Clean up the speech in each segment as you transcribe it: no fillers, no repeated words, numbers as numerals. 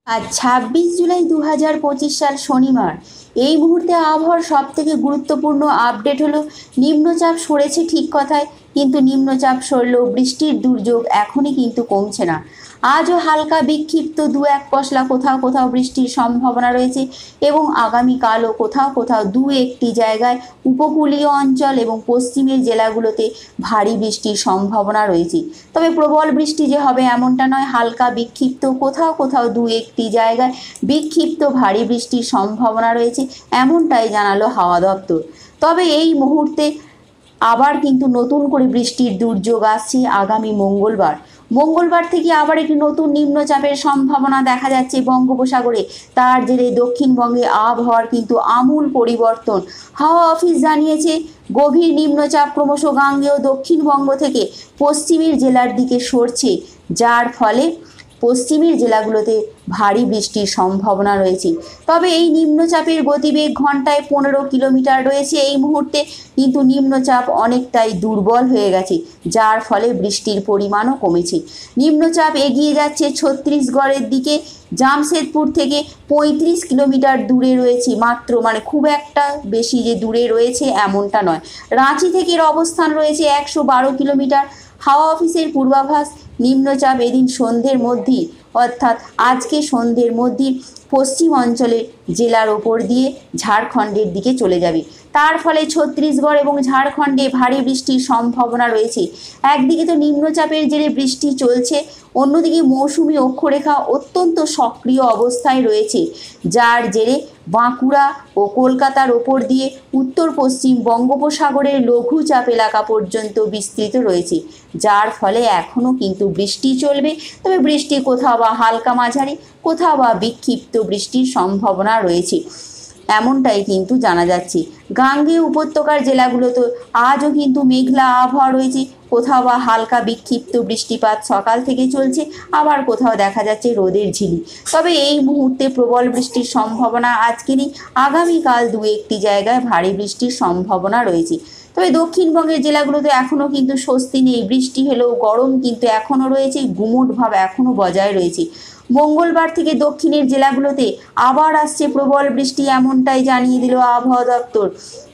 আজ 26 জুলাই 2025 সাল শনিবার। এই মুহূর্তে আবহাওয়ার সব থেকে গুরুত্বপূর্ণ আপডেট হলো নিম্নচাপ সরেছে ঠিক কথায়, কিন্তু নিম্নচাপ সরলেও বৃষ্টির দুর্যোগ এখনই কিন্তু কমছে না। আজও হালকা বিক্ষিপ্ত দু এক পশলা কোথাও কোথাও বৃষ্টির সম্ভাবনা রয়েছে এবং আগামীকালও কোথাও কোথাও দু একটি জায়গায় উপকূলীয় অঞ্চল এবং পশ্চিমের জেলাগুলোতে ভারী বৃষ্টির সম্ভাবনা রয়েছে। তবে প্রবল বৃষ্টি যে হবে এমনটা নয়, হালকা বিক্ষিপ্ত কোথাও কোথাও দু একটি জায়গায় বিক্ষিপ্ত ভারী বৃষ্টির সম্ভাবনা রয়েছে, এমনটাই জানালো হাওয়া দপ্তর। তবে এই মুহূর্তে আবার কিন্তু নতুন করে বৃষ্টির দুর্যোগ আসছে আগামী মঙ্গলবার থেকে আবার একটি নতুন নিম্নচাপের সম্ভাবনা দেখা যাচ্ছে বঙ্গোপসাগরে। তার জেরে দক্ষিণবঙ্গে আবহাওয়ার কিন্তু আমূল পরিবর্তন। হাওয়া অফিস জানিয়েছে গভীর নিম্নচাপ ক্রমশ গাঙ্গেয় দক্ষিণবঙ্গ থেকে পশ্চিমের জেলার দিকে সরছে, যার ফলে পশ্চিমের জেলাগুলোতে ভারী বৃষ্টির সম্ভাবনা রয়েছে। তবে এই নিম্নচাপের গতিবেগ ঘন্টায় 15 কিলোমিটার রয়েছে এই মুহূর্তে, কিন্তু নিম্নচাপ অনেকটাই দুর্বল হয়ে গেছে, যার ফলে বৃষ্টির পরিমাণও কমেছে। নিম্নচাপ এগিয়ে যাচ্ছে ছত্তিশগড়ের দিকে। জামশেদপুর থেকে 35 কিলোমিটার দূরে রয়েছে মাত্র, খুব একটা বেশি যে দূরে রয়েছে এমনটা নয়। রাঁচি থেকে এর অবস্থান রয়েছে 112 কিলোমিটার। হাওয়া অফিসের পূর্বাভাস, নিম্নচাপ এদিন সন্ধ্যের মধ্যেই, অর্থাৎ আজকে সন্ধ্যের মধ্যেই পশ্চিম অঞ্চলের জেলার ওপর দিয়ে ঝাড়খণ্ডের দিকে চলে যাবে। তার ফলে ছত্তিশগড় এবং ঝাড়খণ্ডে ভারী বৃষ্টির সম্ভাবনা রয়েছে। একদিকে তো নিম্নচাপের জেরে বৃষ্টি চলছে, অন্যদিকে মৌসুমি অক্ষরেখা অত্যন্ত সক্রিয় অবস্থায় রয়েছে, যার জেরে বাঁকুড়া ও কলকাতার ওপর দিয়ে উত্তর পশ্চিম বঙ্গোপসাগরের লঘুচাপ এলাকা পর্যন্ত বিস্তৃত রয়েছে, যার ফলে এখনও কিন্তু বৃষ্টি চলবে। তবে বৃষ্টি কোথাও বা হালকা মাঝারি, কোথাও বা বিক্ষিপ্ত বৃষ্টির সম্ভাবনা রয়েছে, এমনটাই কিন্তু জানা যাচ্ছে। গাঙ্গেয় উপত্যকার জেলাগুলোতে আজও কিন্তু মেঘলা আবহাওয়া রয়েছে, কোথাও বা হালকা বিক্ষিপ্ত বৃষ্টিপাত সকাল থেকে চলছে, আবার কোথাও দেখা যাচ্ছে রোদের ঝিলি। তবে এই মুহূর্তে প্রবল বৃষ্টির সম্ভাবনা আজকে নেই, আগামীকাল দু একটি জায়গায় ভারী বৃষ্টির সম্ভাবনা রয়েছে। তবে দক্ষিণবঙ্গের জেলাগুলোতে এখনও কিন্তু স্বস্তি নেই, বৃষ্টি হলেও গরম কিন্তু এখনও রয়েছে, গুমোট ভাব এখনও বজায় রয়েছে। মঙ্গলবার থেকে দক্ষিণের জেলাগুলোতে আবার আসছে প্রবল বৃষ্টি, এমনটাই জানিয়ে দিল আবহাওয়া দপ্তর।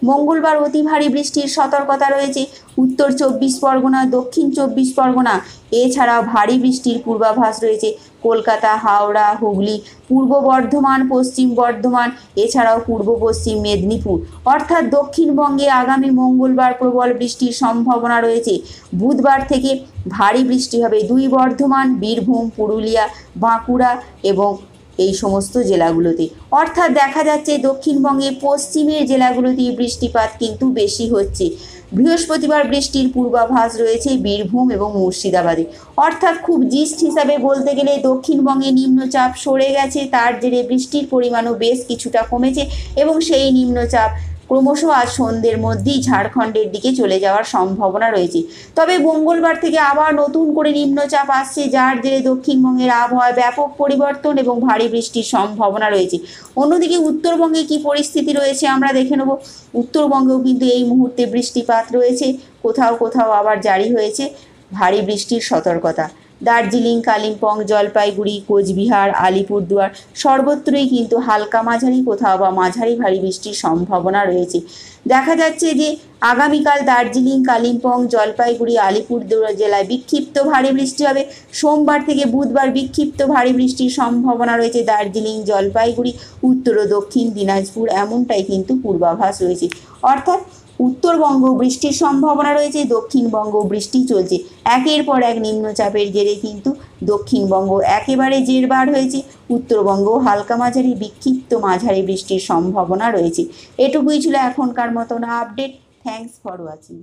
মঙ্গলবার অতি ভারী বৃষ্টির সতর্কতা রয়েছে উত্তর 24 পরগনা, দক্ষিণ 24 পরগনা, এছাড়াও ভারী বৃষ্টির পূর্বাভাস রয়েছে কলকাতা, হাওড়া, হুগলি, পূর্ব বর্ধমান, পশ্চিম বর্ধমান, এছাড়াও পূর্ব পশ্চিম মেদিনীপুর। অর্থাৎ দক্ষিণবঙ্গে আগামী মঙ্গলবার প্রবল বৃষ্টির সম্ভাবনা রয়েছে। বুধবার থেকে ভারী বৃষ্টি হবে দুই বর্ধমান, বীরভূম, পুরুলিয়া, বাঁকুড়া এবং এই সমস্ত জেলাগুলোতে। অর্থাৎ দেখা যাচ্ছে দক্ষিণবঙ্গে পশ্চিমের জেলাগুলোতে বৃষ্টিপাত কিন্তু বেশি হচ্ছে। বৃহস্পতিবার বৃষ্টির পূর্বাভাস রয়েছে বীরভূম এবং মুর্শিদাবাদে। অর্থাৎ খুব জিস্ট হিসাবে বলতে গেলে দক্ষিণবঙ্গে নিম্নচাপ সরে গেছে, তার জেরে বৃষ্টির পরিমাণও বেশ কিছুটা কমেছে এবং সেই নিম্নচাপ ক্রমশ আজ সন্ধ্যের মধ্যেই ঝাড়খণ্ডের দিকে চলে যাওয়ার সম্ভাবনা রয়েছে। তবে মঙ্গলবার থেকে আবার নতুন করে নিম্নচাপ আসছে, যার জেরে দক্ষিণবঙ্গের আবহাওয়ায় ব্যাপক পরিবর্তন এবং ভারী বৃষ্টির সম্ভাবনা রয়েছে। অন্যদিকে উত্তরবঙ্গে কি পরিস্থিতি রয়েছে আমরা দেখে নেব। উত্তরবঙ্গেও কিন্তু এই মুহূর্তে বৃষ্টিপাত রয়েছে, কোথাও কোথাও আবার জারি হয়েছে ভারী বৃষ্টির সতর্কতা। দার্জিলিং, কালিম্পং, জলপাইগুড়ি, কোচবিহার, আলিপুরদুয়ার সর্বত্রই কিন্তু হালকা মাঝারি, কোথাও বা মাঝারি ভারী বৃষ্টির সম্ভাবনা রয়েছে। দেখা যাচ্ছে যে আগামীকাল দার্জিলিং, কালিম্পং, জলপাইগুড়ি, আলিপুরদুয়ার জেলায় বিক্ষিপ্ত ভারী বৃষ্টি হবে। সোমবার থেকে বুধবার বিক্ষিপ্ত ভারী বৃষ্টির সম্ভাবনা রয়েছে দার্জিলিং, জলপাইগুড়ি, উত্তর ও দক্ষিণ দিনাজপুর, এমনটাই কিন্তু পূর্বাভাস রয়েছে। অর্থাৎ উত্তরবঙ্গ বৃষ্টির সম্ভাবনা রয়েছে, দক্ষিণবঙ্গ বৃষ্টি চলছে। একের পর এক নিম্নচাপের জেরে কিন্তু দক্ষিণবঙ্গ একেবারে জেরবার হয়েছে, উত্তরবঙ্গ হালকা মাঝারি, বিক্ষিপ্ত মাঝারি বৃষ্টির সম্ভাবনা রয়েছে। এটুকুই ছিল এখনকার মতন আপডেট। Thanks for watching.